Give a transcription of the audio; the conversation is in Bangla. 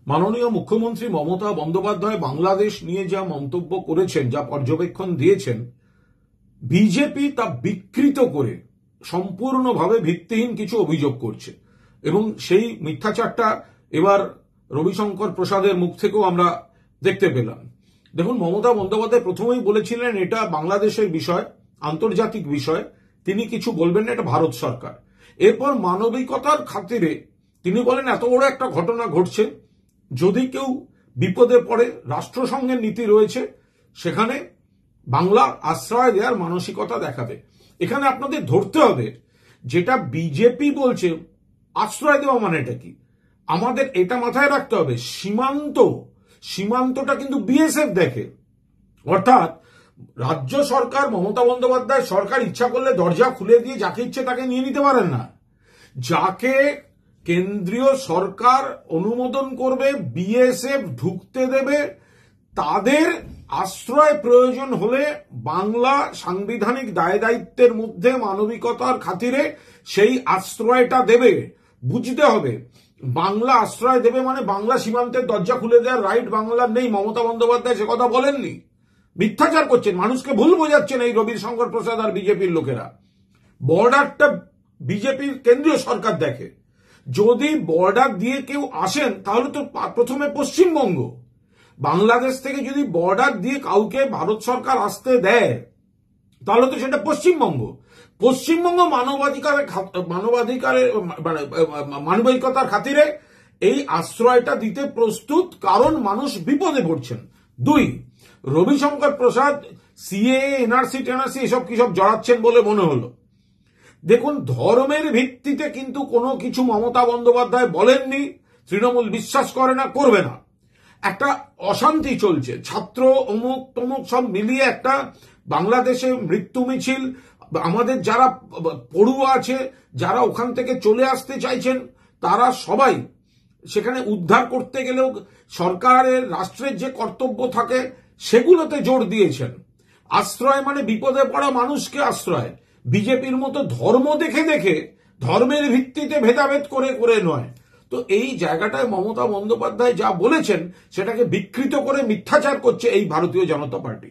মাননীয় মুখ্যমন্ত্রী মমতা বন্দ্যোপাধ্যায় বাংলাদেশ নিয়ে যা মন্তব্য করেছেন, যা পর্যবেক্ষণ দিয়েছেন, বিজেপি তা বিকৃত করে সম্পূর্ণভাবে ভিত্তিহীন কিছু অভিযোগ করছে এবং সেই মিথ্যাচারটা এবার রবিশঙ্কর প্রসাদের মুখ থেকেও আমরা দেখতে পেলাম। দেখুন, মমতা বন্দ্যোপাধ্যায় প্রথমেই বলেছিলেন এটা বাংলাদেশের বিষয়, আন্তর্জাতিক বিষয়, তিনি কিছু বলবেন না, এটা ভারত সরকার। এরপর মানবিকতার খাতিরে তিনি বলেন এত বড় একটা ঘটনা ঘটছে, যদি কেউ বিপদে পড়ে রাষ্ট্রসংঘের নীতি রয়েছে, সেখানে বাংলা আশ্রয় দেওয়ার মানসিকতা দেখাবে। এখানে আপনাদের ধরতে হবে, যেটা বিজেপি বলছে আশ্রয় দেওয়া মানে এটা কি, আমাদের এটা মাথায় রাখতে হবে, সীমান্তটা কিন্তু বিএসএফ দেখে। অর্থাৎ রাজ্য সরকার, মমতা বন্দ্যোপাধ্যায় সরকার ইচ্ছা করলে দরজা খুলে দিয়ে যাকে ইচ্ছে তাকে নিয়ে নিতে পারেন না। যাকে কেন্দ্রীয় সরকার অনুমোদন করবে, বিএসএফ ঢুকতে দেবে, তাদের আশ্রয় প্রয়োজন হলে বাংলা সাংবিধানিক দায় দায়িত্বের মধ্যে মানবিকতার খাতিরে সেই আশ্রয়টা দেবে। বুঝতে হবে, বাংলা আশ্রয় দেবে মানে বাংলা সীমান্তের দরজা খুলে দেওয়ার রাইট বাংলার নেই। মমতা বন্দ্যোপাধ্যায় সে কথা বলেননি, মিথ্যাচার করছেন, মানুষকে ভুল বোঝাচ্ছেন এই রবিশঙ্কর প্রসাদ আর বিজেপির লোকেরা। বর্ডারটা বিজেপির কেন্দ্রীয় সরকার দেখে। যদি বর্ডার দিয়ে কেউ আসেন তাহলে তো প্রথমে পশ্চিমবঙ্গ, বাংলাদেশ থেকে যদি বর্ডার দিয়ে কাউকে ভারত সরকার আসতে দেয় তাহলে তো সেটা পশ্চিমবঙ্গ। মানবিকতার খাতিরে এই আশ্রয়টা দিতে প্রস্তুত, কারণ মানুষ বিপদে পড়ছেন। 2, রবিশঙ্কর প্রসাদ সিএ, এনআরসি টেনআরসি এসব কিসব জড়াচ্ছেন বলে মনে হলো। দেখুন, ধর্মের ভিত্তিতে কিন্তু কোনো কিছু মমতা বন্দ্যোপাধ্যায় বলেননি, তৃণমূল বিশ্বাস করে না, করবে না। একটা অশান্তি চলছে, ছাত্র অমুক তমুক সব মিলিয়ে একটা বাংলাদেশে মৃত্যু মিছিল। আমাদের যারা পড়ুয়া আছে, যারা ওখান থেকে চলে আসতে চাইছেন, তারা সবাই সেখানে উদ্ধার করতে গেলেও সরকারের, রাষ্ট্রের যে কর্তব্য থাকে সেগুলোতে জোর দিয়েছেন। আশ্রয় মানে বিপদে পড়া মানুষকে আশ্রয়, বিজেপির মতো ধর্ম দেখে দেখে, ধর্মের ভিত্তিতে ভেদাভেদ করে করে নয়। তো এই জায়গাটায় মমতা বন্দ্যোপাধ্যায় যা বলেছেন সেটাকে বিকৃত করে মিথ্যাচার করছে এই ভারতীয় জনতা পার্টি।